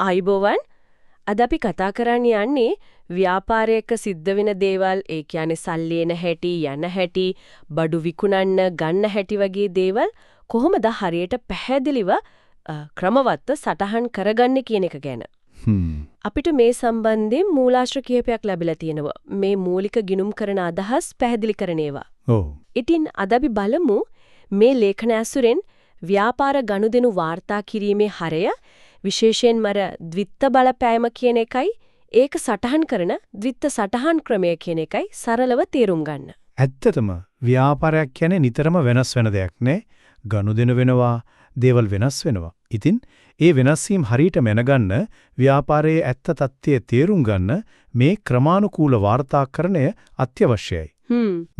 ආයිබෝවන් අද අපි කතා කරන්න යන්නේ ව්‍යාපාරයක සිද්ධ වෙන දේවල් ඒ කියන්නේ සල්ලි එන හැටි යන හැටි බඩු විකුණන්න ගන්න හැටි වගේ දේවල් කොහොමද හරියට පැහැදිලිව ක්‍රමවත්ව සටහන් කරගන්නේ කියන එක ගැන. අපිට මේ සම්බන්ධයෙන් මූලාශ්‍ර කිහිපයක් ලැබිලා තියෙනවා. මේ මූලික ගිණුම් කරන අදහස් පැහැදිලි කරන ඒවා. ඉතින් අද අපි බලමු මේ ලේඛන ඇසුරෙන් ව්‍යාපාර ගනුදෙනු වාර්තා කිරීමේ හරය විශේෂයෙන්ම ද්විත්ත බලපෑම කියන එකයි ඒක සටහන් කරන ද්විත්ත සටහන් ක්‍රමය කියන එකයි සරලව තේරුම් ගන්න. ඇත්තටම ව්‍යාපාරයක් කියන්නේ නිතරම වෙනස් වෙන දෙයක් නේ. ගනුදෙනු වෙනවා, දේවල් වෙනස් වෙනවා. ඉතින් ඒ වෙනස් වීම හරියට මැනගන්න ව්‍යාපාරයේ ඇත්ත తත්ත්වය තේරුම් ගන්න මේ ක්‍රමානුකූල වාර්තාකරණය අත්‍යවශ්‍යයි.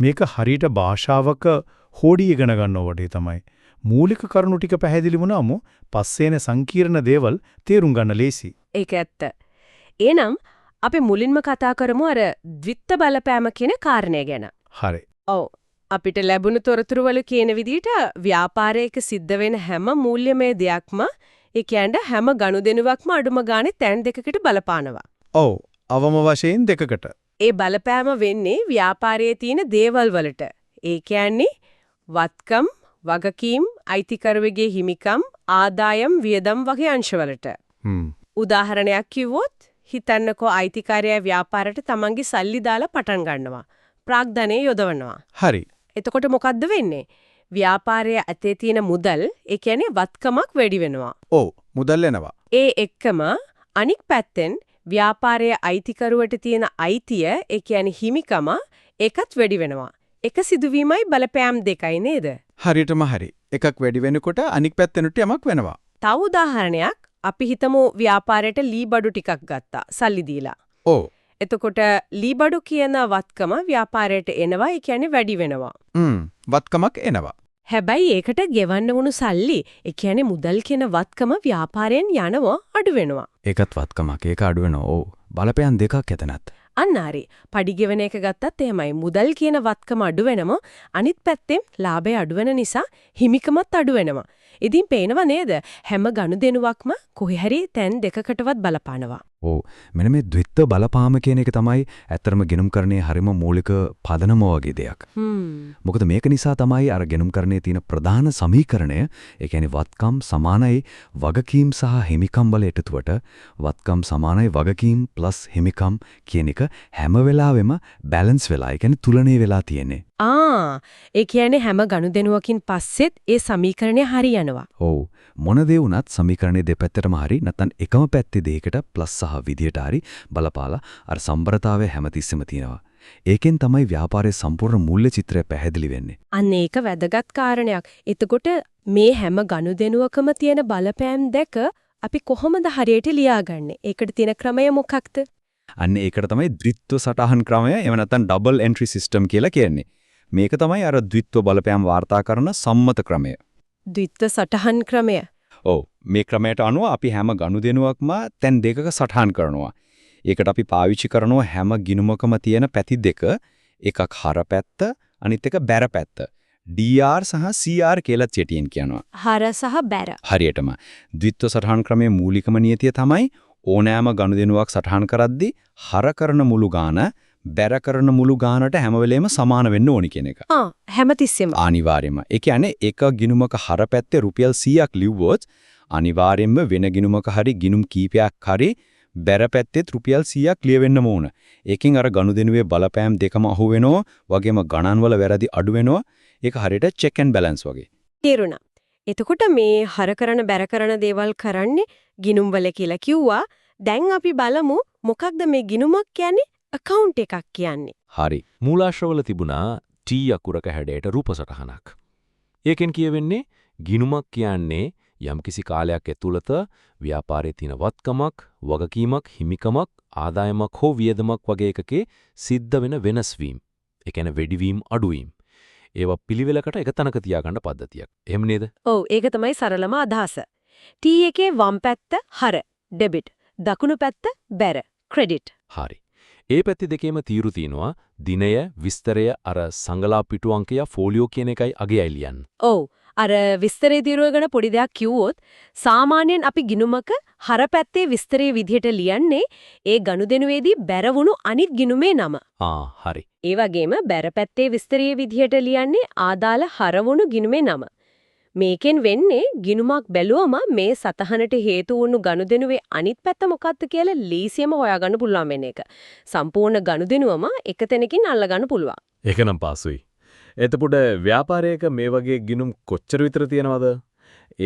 මේක හරියට භාෂාවක හොඩි ඉගෙන ගන්නව වගේ තමයි. මූලික කරුණු ටික පැහැදිලි වුණාම පස්සේන සංකීර්ණ දේවල් තේරුම් ගන්න ලේසි. ඒක ඇත්ත. එහෙනම් අපි මුලින්ම කතා කරමු අර ද්විත්ත බලපෑම කියන කාරණය ගැන. හරි. ඔව්. අපිට ලැබුණු තොරතුරු වල කියන විදිහට ව්‍යාපාරයක සිද්ධ වෙන හැම මූල්‍යමය දෙයක්ම ඒ කියන්නේ හැම ගනුදෙනුවක්ම අඩුම ගානේ තැන් දෙකකට බලපානවා. ඔව්. අවම වශයෙන් දෙකකට. ඒ බලපෑම වෙන්නේ ව්‍යාපාරයේ තියෙන දේවල් වලට. ඒ කියන්නේ වත්කම් වගකීම්, අයිතිකරුවෙගේ හිමිකම්, ආදායම්, වියදම් වගේ අංශවලට. උදාහරණයක් කිව්වොත් හිතන්නකෝ අයිතිකාරයා ව්‍යාපාරයට තමන්ගේ සල්ලි දාලා පටන් ගන්නවා. ප්‍රාග්ධනය යොදවනවා. හරි. එතකොට මොකද්ද වෙන්නේ? ව්‍යාපාරයේ ඇතේ තියෙන මුදල්, ඒ කියන්නේ වත්කමක් වැඩි වෙනවා. ඔව්, මුදල් එනවා. ඒ එක්කම අනික් පැත්තෙන් ව්‍යාපාරයේ අයිතිකරුවට තියෙන අයිතිය, ඒ කියන්නේ හිමිකම, ඒකත් වැඩි වෙනවා. එක සිදුවීමයි බලපෑම් දෙකයි නේද? හරියටම හරි. එකක් වැඩි වෙනකොට අනික් පැත්තෙනුට යමක් වෙනවා. තව උදාහරණයක් අපි හිතමු ව්‍යාපාරයට ලී බඩු ටිකක් ගත්තා සල්ලි දීලා. ඔව්. එතකොට ලී බඩු කියන වත්කම ව්‍යාපාරයට එනවා, ඒ කියන්නේ වැඩි වෙනවා. වත්කමක් එනවා. හැබැයි ඒකට ගෙවන්න වුණු සල්ලි, ඒ කියන්නේ මුදල් කියන වත්කම ව්යාපාරයෙන් යනවා අඩු වෙනවා. ඒකත් වත්කමක්. ඒක අඩු වෙනවා. ඔව්. බලපෑම් දෙකක් එතනත්. අන්න හරි. පඩි ගෙවන එක ගත්තත් එහෙමයි. මුදල් කියන වත්කම අඩු වෙනම අනිත් පැත්තෙන් ලාභය අඩු වෙන නිසා හිමිකමත් අඩු වෙනවා. ඉතින් පේනව නේද? හැම ගනුදෙනුවක්ම කොහේ හරි තැන් දෙකකටවත් බලපානවා. ඔව්. මෙන්න මේ ද්විත්ත බලපාම කියන එක තමයි ඇත්තටම ගෙනුම්කරණයේ හරිම මූලික පදනම වගේ දෙයක්. මොකද මේක නිසා තමයි අර ගෙනුම්කරණයේ තියෙන ප්‍රධාන සමීකරණය, ඒ කියන්නේ වත්කම් සමානයි වගකීම් සහ හිමිකම් වල එකතුවට වත්කම් සමානයි වගකීම් ප්ලස් හිමිකම් කියන එක හැම වෙලාවෙම බැලන්ස් වෙලා, ඒ කියන්නේ තුලණය වෙලා තියෙන්නේ. ඒ කියන්නේ හැම ගනුදෙනුවකින් පස්සෙත් ඒ සමීකරණය හරියනවා. ඔව්. මොන දේ වුණත් සමීකරණයේ දෙපැත්තටම හරි නැත්නම් එකම පැත්තේ දෙයකට ප්ලස් සහ විදියට හරි බලපාලා අර සම්බරතාවය හැමතිස්සෙම තියෙනවා. ඒකෙන් තමයි ව්යාපාරයේ සම්පූර්ණ මූල්‍ය චිත්‍රය පැහැදිලි වෙන්නේ. අන්න ඒක වැදගත් කාරණයක්. එතකොට මේ හැම ගනුදෙනුවකම තියෙන බලපෑම් දෙක අපි කොහොමද හරියට ලියාගන්නේ? ඒකට තියෙන ක්‍රමය මොකක්ද? අන්න ඒකට තමයි ද්විත්ව සටහන් ක්‍රමය, එහෙම නැත්නම් ඩබල් එන්ට්‍රි සිස්ටම් කියලා කියන්නේ. මේක තමයි අර ද්විත්ව බලපෑම් වාර්තා කරන සම්මත ක්‍රමය. ද්විත්ව සටහන් ක්‍රමය. ඔව්. මේ ක්‍රමයට අනුව අපි හැම ගනුදෙනුවක්ම තැන් දෙකක සටහන් කරනවා. ඒකට අපි පාවිච්චි කරනවා හැම ගිණුමකම තියෙන පැති දෙක. එකක් හර පැත්ත, අනිත් එක බැර පැත්ත. DR සහ CR කියලා චෙටියෙන් කියනවා. හර සහ බැර. හරියටම. ද්විත්ව සටහන් ක්‍රමයේ මූලිකම නියතිය තමයි ඕනෑම ගනුදෙනුවක් සටහන් කරද්දී හර කරන මුළු ගාන බැර කරන මුළු ගානට හැම වෙලේම සමාන වෙන්න ඕනි කියන එක. හැමතිස්සෙම. අනිවාර්යයෙන්ම. ඒ කියන්නේ එක ගිණුමක හර පැත්තේ රුපියල් 100ක් ලිව්වොත් අනිවාර්යයෙන්ම වෙන ගිණුමක හරි ගිණුම් කීපයක් හරි බැර පැත්තෙත් රුපියල් 100ක් ලියවෙන්නම ඕන. ඒකෙන් අර ගනුදෙනුවේ බලපෑම් දෙකම අහු වෙනවා, වගේම ගණන් වල වැරදි අඩු වෙනවා. ඒක හරියට චෙක් ඇන්ඩ් බැලන්ස් වගේ. තේරුණා. එතකොට මේ හර කරන බැර කරන දේවල් කරන්නේ ගිණුම් වල කියලා කිව්වා. දැන් අපි බලමු මොකක්ද මේ ගිණුමක් කියන්නේ? account එකක් කියන්නේ. හරි. මූලාශ්‍රවල තිබුණා T අකුරක හැඩයට රූප සටහනක්. ඒකෙන් කියවෙන්නේ ගිණුමක් කියන්නේ යම්කිසි කාලයක් ඇතුළත ව්‍යාපාරයේ තියෙන වත්කමක්, වගකීමක්, හිමිකමක්, ආදායමක් හෝ වියදමක් වගේ එකකේ සිද්ධ වෙන වෙනස් වීම. ඒ කියන්නේ වැඩිවීම, අඩුවීම. ඒවා පිළිවෙලකට එක තැනක තියාගන්න පද්ධතියක්. එහෙම නේද? ඔව්, ඒක තමයි සරලම අදහස. T එකේ වම් පැත්ත හර, debit. දකුණු පැත්ත බැර, credit. හරි. ඒ පැති දෙකේම තීරු තියනවා දිනය, විස්තරය, අර සංගලා පිටු අංකය, ෆෝලියෝ කියන එකයි අගයයි ලියන්න. ඔව්. අර විස්තරේ తీරුව ගැන පොඩි දෙයක් කිව්වොත් සාමාන්‍යයෙන් අපි ගිණුමක හරපැත්තේ විස්තරයේ විදිහට ලියන්නේ ඒ ගනුදෙනුවේදී බැරවුණු අනිත් ගිණුමේ නම. හරි. ඒ වගේම බැරපැත්තේ විස්තරයේ විදිහට ලියන්නේ ආදාළ හරවුණු ගිණුමේ නම. මේකෙන් වෙන්නේ ගිණුමක් බැලුවම මේ සතහනට හේතු වුණු ගනුදෙනුවේ අනිත් පැත්ත මොකක්ද කියලා ලීසියම හොයාගන්න පුළුවන් වෙන එක. සම්පූර්ණ ගනුදෙනුවම එක තැනකින් අල්ලගන්න පුළුවන්. ඒක නම් පාසුයි. එතකොට ව්‍යාපාරයක මේ වගේ ගිණුම් කොච්චර විතර තියෙනවද?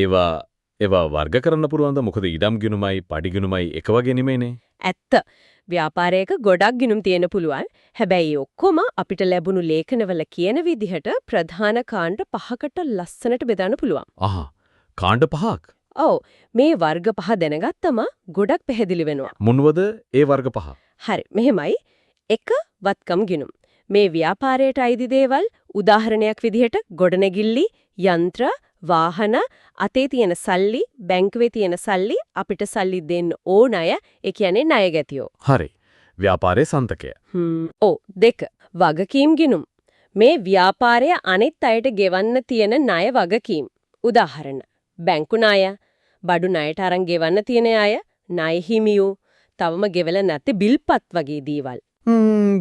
ඒවා වර්ග කරන්න පුළුවන්ද? මොකද ඉඩම් ගිණුමයි පඩි ගිණුමයි එක වගේ නෙමෙයිනේ. ඇත්ත. ව්‍යාපාරයක ගොඩක් ගිණුම් තියෙන පුළුවන්. හැබැයි ඔක්කොම අපිට ලැබුණු ලේඛනවල කියන විදිහට ප්‍රධාන කාණ්ඩ 5කට ලස්සනට බෙදන්න පුළුවන්. කාණ්ඩ 5ක්. ඔව්. මේ වර්ග 5 දැනගත්තම ගොඩක් පැහැදිලි වෙනවා. මොනවද ඒ වර්ග 5? හරි. මෙහෙමයි. 1 වත්කම් ගිණුම්. මේ ව්‍යාපාරයට අයිති දේවල් උදාහරණයක් විදිහට ගොඩනැගිල්ලි, යන්ත්‍ර, වාහන, අතේ තියෙන සල්ලි, බැංකුවේ තියෙන සල්ලි, අපිට සල්ලි දෙන්න ඕන අය, ඒ කියන්නේ ණයගැතියෝ. හරි. ව්‍යාපාරයේ සන්තකය. ඔව්. 2 වගකීම් ගිණුම්. මේ ව්‍යාපාරය අනිත් අයට ගෙවන්න තියෙන ණය වගකීම්. උදාහරණ බැංකු ණය, බඩු ණයට අරන් ගෙවන්න තියෙන අය, ණය හිමියෝ, තවම ගෙවලා නැති බිල්පත් වගේ දේවල්.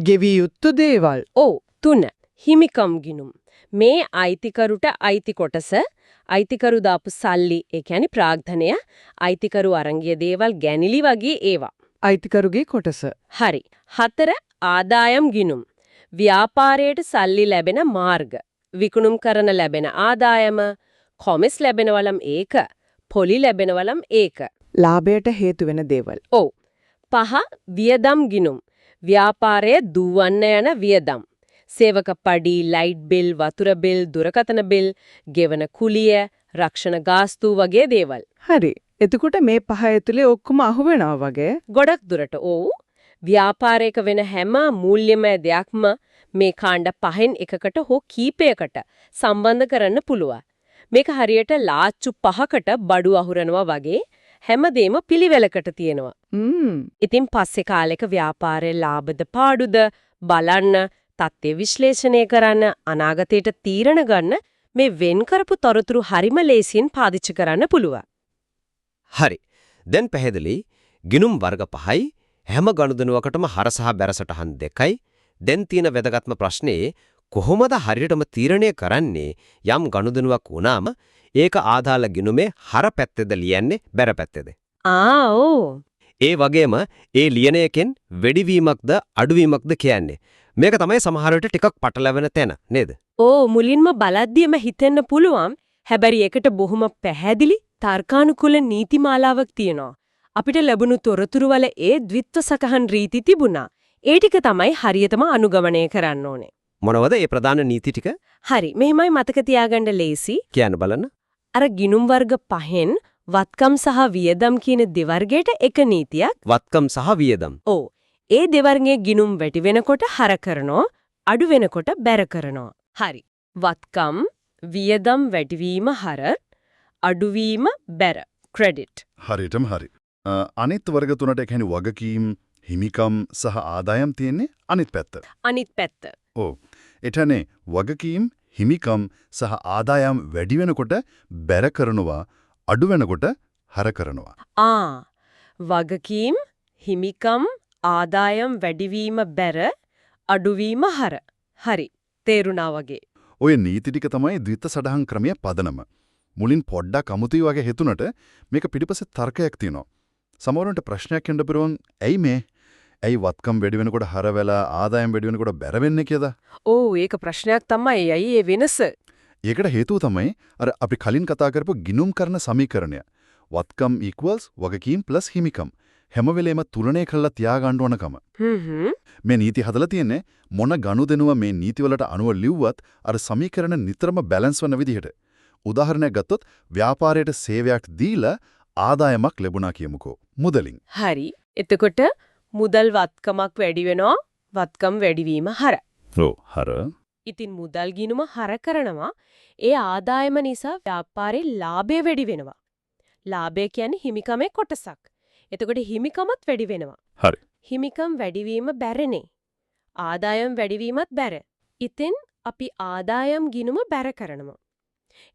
ගෙවිය යුතු දේවල්. ඔව්. 3 හිමිකම් ගිණුම්. මේ අයිතිකරුට අයිති කොටස, අයිතිකරු දාපු සල්ලි, ඒ කියන්නේ ප්‍රාග්ධනය, අයිතිකරු අරංගිය දේවල් ගැනිලි වගේ ඒවා. අයිතිකරුගේ කොටස. හරි. 4 ආදායම් ගිණුම්. ව්‍යාපාරයට සල්ලි ලැබෙන මාර්ග. විකුණුම් කරන ලැබෙන ආදායම, කොමිස් ලැබෙනවලම් ඒක, පොලි ලැබෙනවලම් ඒක. ලාභයට හේතු වෙන දේවල්. ඔව්. 5 වියදම් ගිණුම්. ව්‍යාපාරය දුවන්න යන වියදම්. සේවක පඩි, ලයිට් බිල්, වතුර බිල්, දුරකථන බිල්, ගෙවන කුලිය, රක්ෂණ ගාස්තු වගේ දේවල්. හරි. එතකොට මේ 5 ඇතුලේ ඔක්කොම අහු වෙනවා වගේ. ගොඩක් දුරට ඔව්. ව්‍යාපාරයක වෙන හැම මූල්‍යමය දෙයක්ම මේ කාණ්ඩ 5න් එකකට හෝ කීපයකට සම්බන්ධ කරන්න පුළුවන්. මේක හරියට ලාච්චු 5කට බඩු අහුරනවා වගේ හැමදේම පිළිවෙලකට තියෙනවා. ඉතින් පස්සේ කාලෙක ව්‍යාපාරයේ ලාභද පාඩුද බලන්න, තත්ත්ව විශ්ලේෂණය කරන්න, අනාගතයට තීරණ ගන්න මේ වෙන් කරපු තොරතුරු හරිම ලේසියෙන් පාදිච්ච කරන්න පුළුවන්. හරි. දැන් පැහැදිලි ගිණුම් වර්ග 5යි හැම ගනුදෙනුවකටම හර සහ බැරසටහන් 2යි. දැන් තියෙන වැදගත්ම ප්‍රශ්නේ කොහොමද හරියටම තීරණය කරන්නේ යම් ගනුදෙනුවක් වුණාම ඒක ආදාළ ගිණුමේ හර පැත්තේද ලියන්නේ බැර පැත්තේද? ඕ. ඒ වගේම ඒ ලියන එකෙන් වැඩිවීමක්ද අඩුවීමක්ද කියන්නේ. මේක තමයි සමහර විට ටිකක් පටලැවෙන තැන නේද? මුලින්ම බලද්දිම හිතෙන්න පුළුවන්. හැබැයි ඒකට බොහොම පැහැදිලි තර්කානුකූල නීතිමාලාවක් තියෙනවා. අපිට ලැබුණු තොරතුරු වල ඒ ද්විත්ව සකහන් රීති තිබුණා. ඒ ටික තමයි හරියටම අනුගමනය කරන්න ඕනේ. මොනවද ඒ ප්‍රධාන නීති ටික? හරි. මෙහෙමයි මතක තියාගන්න ලේසි. කියන්න බලන්න. අර ගිණුම් වර්ග 5න් වත්කම් සහ වියදම් කියන දෙවර්ගයට එක නීතියක්. වත්කම් සහ වියදම්. ඔව්. ඒ දෙවර්ගයේ ගිණුම් වැඩි වෙනකොට හර කරනවා, අඩු වෙනකොට බැර කරනවා. හරි. වත්කම්, වියදම් වැඩිවීම හර, අඩුවීම බැර. ක්‍රෙඩිට්. හරියටම හරි. අනිත් වර්ග තුනට ඒ කියන්නේ වගකීම්, හිමිකම් සහ ආදායම් තියෙන්නේ අනිත් පැත්ත. අනිත් පැත්ත. ඔව්. එතනේ වගකීම්, හිමිකම් සහ ආදායම් වැඩි වෙනකොට බැර කරනවා, අඩු වෙනකොට හර කරනවා. වගකීම්, හිමිකම්, ආදායම් වැඩිවීම බැර, අඩුවීම හර. හරි. තේරුණා වගේ. ඔය නීති ටික තමයි ද්විත්ව සටහන් ක්‍රමයේ පදනම. මුලින් පොඩ්ඩක් අමුතුයි වගේ හිතුණට මේක පිටිපස්සේ තර්කයක් තියෙනවා. සමහරවිට ප්‍රශ්නයක් එන්න පුළුවන්. ඇයි මේ? ඇයි වත්කම් වැඩි වෙනකොට හර වෙලා ආදායම් වැඩි වෙනකොට බැර වෙන්නේ කියලා? ඒක ප්‍රශ්නයක් තමයි. ඇයි ඒ වෙනස? ඒකට හේතුව තමයි අර අපි කලින් කතා කරපු ගිණුම් කරන සමීකරණය. වත්කම් වගකීම් හිමිකම්. හැම වෙලේම තුලනය කරලා තියාගන්න ඕනකම. මේ නීති හදලා තියෙන්නේ මොන ගනුදෙනුව මේ නීතිවලට අනුව ලිව්වත් අර සමීකරණ නිතරම බැලන්ස් වෙන විදිහට. උදාහරණයක් ගත්තොත් ව්‍යාපාරයට සේවයක් දීලා ආදායමක් ලැබුණා කියමුකෝ. මුදලින්. හරි. එතකොට මුදල් වත්කමක් වැඩි වෙනවා, වත්කම් වැඩිවීම හර. හර. ඉතින් මුදල් ගිණුම හර කරනවා. ඒ ආදායම නිසා ව්‍යාපාරේ ලාභය වැඩි වෙනවා. ලාභය කියන්නේ හිමිකමේ කොටසක්. එතකොට හිමිකමත් වැඩි වෙනවා. හරි. හිමිකම් වැඩිවීම බැරනේ. ආදායම් වැඩිවීමත් බැර. ඉතින් අපි ආදායම් ගිණුම බැර කරනවා.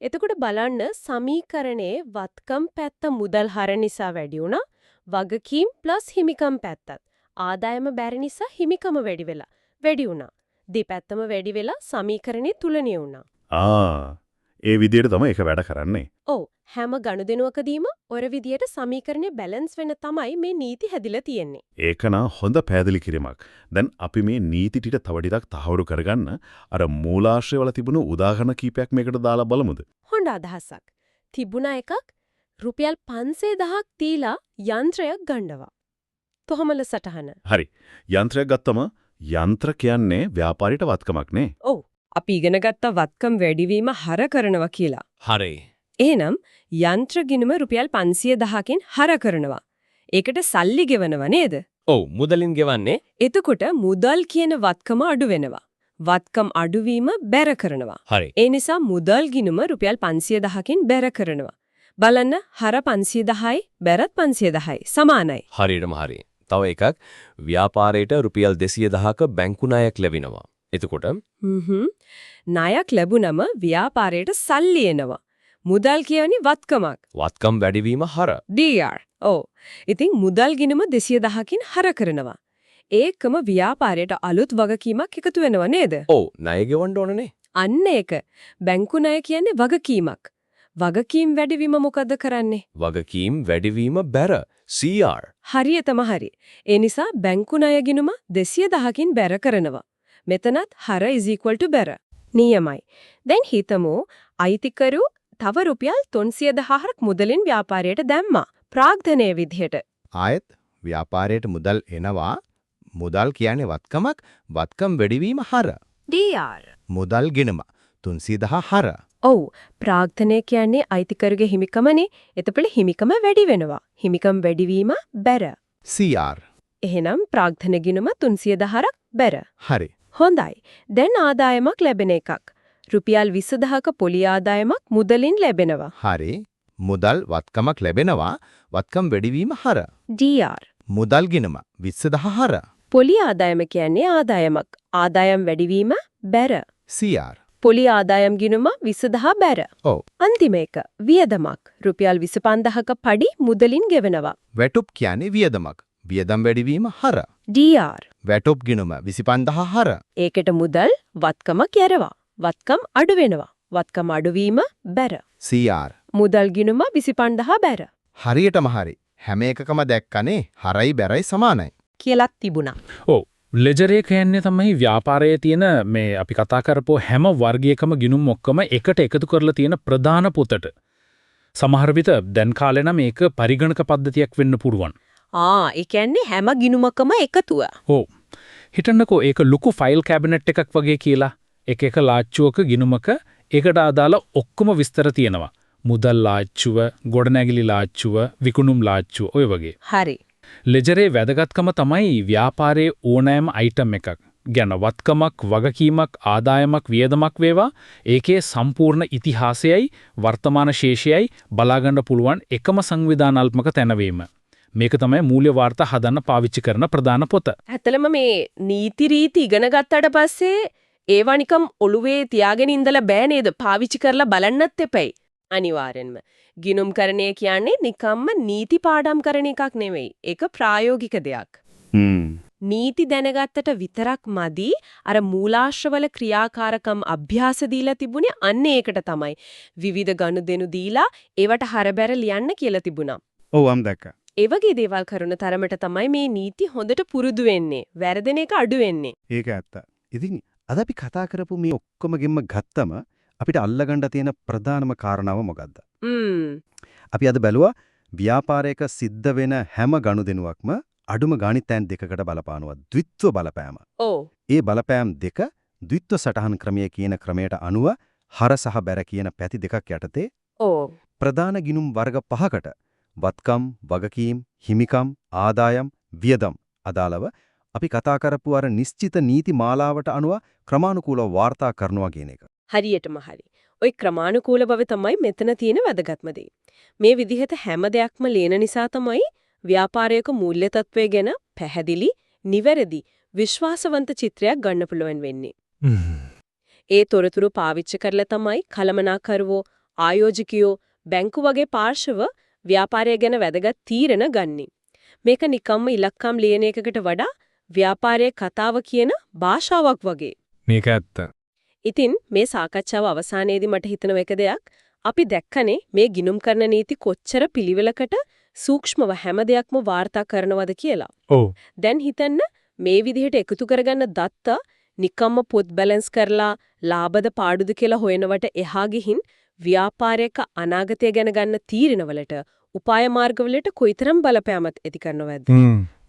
එතකොට බලන්න සමීකරණේ වත්කම් පැත්ත මුදල් හර නිසා වැඩි වුණා. වගකීම් + හිමිකම් පැත්තත්. ආදායම බැරි නිසා හිමිකම වැඩි වුණා. දෙපැත්තම වැඩි වෙලා සමීකරණේ තුලණය වුණා. ඒ විදිහට තමයි ඒක වැඩ කරන්නේ. ඔව් හැම ගනුදෙනුවකදීම ඔර විදියට සමීකරණේ බැලන්ස් වෙන තමයි මේ නීති හැදිලා තියෙන්නේ. ඒකනා හොඳ පැහැදිලි කිරීමක්. දැන් අපි මේ නීති ටික තව ටිකක් තහවුරු කරගන්න අර මූලාශ්‍රය වල තිබුණු උදාහරණ කීපයක් මේකට දාලා බලමුද? හොඳ අදහසක්. තිබුණා එකක් රුපියල් 500,000ක් දීලා යන්ත්‍රයක් ගන්නවා. තොහමල සටහන. හරි. යන්ත්‍රයක් ගත්තම යන්ත්‍ර කියන්නේ ව්‍යාපාරිට වත්කමක් නේ. ඔව්. අපි ඉගෙන ගත්ත වත්කම් වැඩිවීම හර කරනවා කියලා. හරි. එහෙනම් යන්ත්‍ර ගිණුම රුපියල් 500,000කින් හර කරනවා. ඒකට සල්ලි ගෙවනව නේද? ඔව් මුදලින් ගෙවන්නේ. එතකොට මුදල් කියන වත්කම අඩු වෙනවා. වත්කම් අඩුවීම බැර කරනවා. හරි. ඒ නිසා මුදල් ගිණුම රුපියල් 500,000කින් බැර කරනවා. බලන්න හර 500,000යි බැරත් 500,000යි සමානයි. හරියටම හරි. තව එකක් ව්‍යාපාරයට රුපියල් 200,000ක බැංකු ණයක් ලැබෙනවා. එතකොට ණයක් ලැබුණම ව්‍යාපාරයට සල්ලි එනවා. මුදල් කියන්නේ වත්කමක්. වත්කම් වැඩිවීම හර. DR. ඔව්. ඉතින් මුදල් ගිණුම 200,000කින් හර කරනවා. ඒකම ව්‍යාපාරයට අලුත් වගකීමක් එකතු වෙනව නේද? ඔව් ණය ගෙවන්න ඕනනේ. අන්න ඒක. බැංකු ණය කියන්නේ වගකීමක්. වගකීම් වැඩිවීම මොකද කරන්නේ? වගකීම් වැඩිවීම බැර CR. හරියටම හරි. ඒ නිසා බැංකු ණය ගිණුම 200,000කින් බැර කරනවා. මෙතනත් හර = බැර. නියමයි. දැන් හිතමු අයිතිකරු තව රුපියල් 300,000ක් මුදලින් ව්‍යාපාරයට දැම්මා. ප්‍රාග්ධනයේ විදිහට. ආයෙත් ව්‍යාපාරයට මුදල් එනවා. මුදල් කියන්නේ වත්කමක්. වත්කම් වැඩිවීම හර. DR. මුදල් ගිණුම 300,000 හර. ඔව් ප්‍රාග්ධනය කියන්නේ අයිතිකරුගේ හිමිකමනේ. එතකොට හිමිකම වැඩි වෙනවා. හිමිකම් වැඩිවීම බැර. CR. එහෙනම් ප්‍රාග්ධන ගිණුම 300,000ක් බැර. හරි. හොඳයි. දැන් ආදායමක් ලැබෙන එකක්. රුපියල් 20,000ක පොලි ආදායමක් මුදලින් ලැබෙනවා. හරි. මුදල් වත්කමක් ලැබෙනවා. වත්කම් වැඩිවීම හර. DR. මුදල් ගිණුම 20,000 හර. පොලි ආදායම කියන්නේ ආදායමක්. ආදායම් වැඩිවීම බැර. CR. පොලි ආදායම් ගිණුම 20,000 බැර. ඔව්. අන්තිම එක වියදමක්. රුපියල් 25,000ක පඩි මුදලින් ගෙවනවා. වැටුප් කියන්නේ වියදමක්. වියදම් වැඩිවීම හර. DR. වැටුප් ගිණුම 25,000 හර. ඒකට මුදල් වත්කමක් යරවා. වත්කම් අඩු වෙනවා. වත්කම් අඩුවීම බැර. CR. මුදල් ගිණුම 25,000 බැර. හරියටම හරි. හැම එකකම දැක්කනේ හරයි බැරයි සමානයි. කියලාත් තිබුණා. ඔව් ලෙජර් එක කියන්නේ තමයි ව්‍යාපාරයේ තියෙන මේ අපි කතා කරපුව හැම වර්ගයකම ගිණුම් ඔක්කොම එකට එකතු කරලා තියෙන ප්‍රධාන පොතට. සමහර විට දැන් කාලේ නම් මේක පරිගණක පද්ධතියක් වෙන්න පුළුවන්. ඒ කියන්නේ හැම ගිණුමකම එකතුව. ඔව්. හිතන්නකෝ ඒක ලොකු ෆයිල් කැබිනට් එකක් වගේ කියලා. එක එක ලාච්චුවක ගිණුමක ඒකට අදාළ ඔක්කොම විස්තර තියෙනවා. මුදල් ලාච්චුව, ගොඩනැගිලි ලාච්චුව, විකුණුම් ලාච්චුව ඔය වගේ. හරි. ලෙජරේ වැදගත්කම තමයි ව්‍යාපාරයේ ඕනෑම අයිටම් එකක් ගැන වත්කමක්, වගකීමක්, ආදායමක්, වියදමක් වේවා ඒකේ සම්පූර්ණ ඉතිහාසයයි වර්තමාන ශේෂයයි බලාගන්න පුළුවන් එකම සංවිධානාත්මක තැනවීම. මේක තමයි මූල්‍ය වාර්තා හදන්න පාවිච්චි කරන ප්‍රධාන පොත. ඇත්තලම මේ නීති රීති ඉගෙන ගත්තට පස්සේ ඒවා නිකම් ඔළුවේ තියාගෙන ඉඳලා බෑ නේද? පාවිච්චි කරලා බලන්නත් එපයි. අනිවාර්යෙන්ම. ගිණුම්කරණය කියන්නේ නිකම්ම නීති පාඩම් කරන එකක් නෙවෙයි. ඒක ප්‍රායෝගික දෙයක්. නීති දැනගත්තට විතරක් මදි. අර මූලාශ්‍රවල ක්‍රියාකාරකම් අභ්‍යාස දීලා තිබුණේ අන්න ඒකට තමයි. විවිධ ගනුදෙනු දීලා ඒවට හරබැර ලියන්න කියලා තිබුණා. ඔව් අම් දැක්කා. ඒ වගේ දේවල් කරන තරමට තමයි මේ නීති හොඳට පුරුදු වෙන්නේ. වැරදෙන එක අඩු වෙන්නේ. ඒක ඇත්ත. ඉතින් අද අපි කතා කරපු මේ ඔක්කොම ගෙම්ම ගත්තම අපිට අල්ලගන්න තියෙන ප්‍රධානම කාරණාව මොකද්ද? අපි අද බැලුවා ව්‍යාපාරයක සිද්ධ වෙන හැම ගනුදෙනුවක්ම අඩුම ගාණිතයන් දෙකකට බලපානවා. ද්විත්ව බලපෑම. ඔව්. ඒ බලපෑම් දෙක ද්විත්ව සටහන් ක්‍රමයේ කියන ක්‍රමයට අනුව හර සහ බැර කියන පැති දෙකක් යටතේ ඔව්. ප්‍රධාන ගිණුම් වර්ග 5කට වත්කම්, වගකීම්, හිමිකම්, ආදායම්, වියදම් අදාළව අපි කතා කරපු අර නිශ්චිත නීති මාලාවට අනුව ක්‍රමානුකූලව වාර්තා කරනවා කියන එක. හරියටම හරි. ওই ක්‍රමානුකූල බව තමයි මෙතන තියෙන වැදගත්ම දේ. මේ විදිහට හැම දෙයක්ම ලියන නිසා තමයි ව්‍යාපාරයක මූල්‍ය තත්වය ගැන පැහැදිලි, නිවැරදි, විශ්වාසවන්ත චිත්‍රයක් ගන්න පුළුවන් වෙන්නේ. ඒ තොරතුරු පාවිච්චි කරලා තමයි කළමනාකරුවෝ, ආයෝජකයෝ, බැංකු වගේ පාර්ශව ව්‍යාපාරය ගැන වැදගත් තීරණ ගන්නේ. මේක නිකම්ම ඉලක්කම් ලියන එකකට වඩා ව්‍යාපාරයේ කතාව කියන භාෂාවක් වගේ. මේක ඇත්ත. ඉතින් මේ සාකච්ඡාව අවසානයේදී මට හිතෙන එක දෙයක් අපි දැක්කනේ මේ ගිණුම් කරන නීති කොච්චර පිළිවෙලකට සූක්ෂමව හැම දෙයක්ම වාර්තා කරනවද කියලා. ඔව්. දැන් හිතන්න මේ විදිහට එකතු කරගන්න දත්ත නිකම්ම පොත් බැලන්ස් කරලා ලාභද පාඩුද කියලා හොයනවට එහා ගිහින් ව්‍යාපාරයක අනාගතය ගැන ගන්න තීරණවලට උපාය මාර්ගවලට කොයිතරම් බලපෑමක් ඇති කරනවද?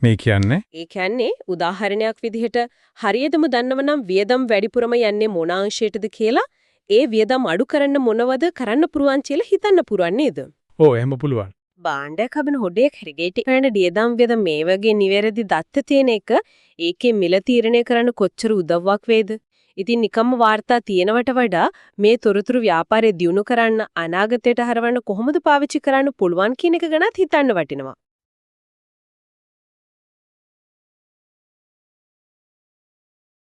මේ කියන්නේ ඒ කියන්නේ උදාහරණයක් විදිහට හරියටම දන්නවනම් වියදම් වැඩිපුරම යන්නේ මොන අංශයටද කියලා ඒ වියදම් අඩු කරන්න මොනවද කරන්න පුරුවන් කියලා හිතන්න පුරුවන් නේද? ඔව් එහෙම පුළුවන්. බාණ්ඩයක් හබන හොඩේ ක්‍රිකේට් කරන දියදම් වේද මේ වගේ නිවැරදි දත්ත තියෙන එක ඒකේ මිල තීරණය කරන්න කොච්චර උදව්වක් වේද? ඉතින් නිකම්ම වාර්තා තියෙනවට වඩා මේ තොරතුරු ව්‍යාපාරය දියුණු කරන්න අනාගතයට හරවන්න කොහොමද පාවිච්චි කරන්න පුළුවන් කියන එක ගැනත් හිතන්න වටිනවා.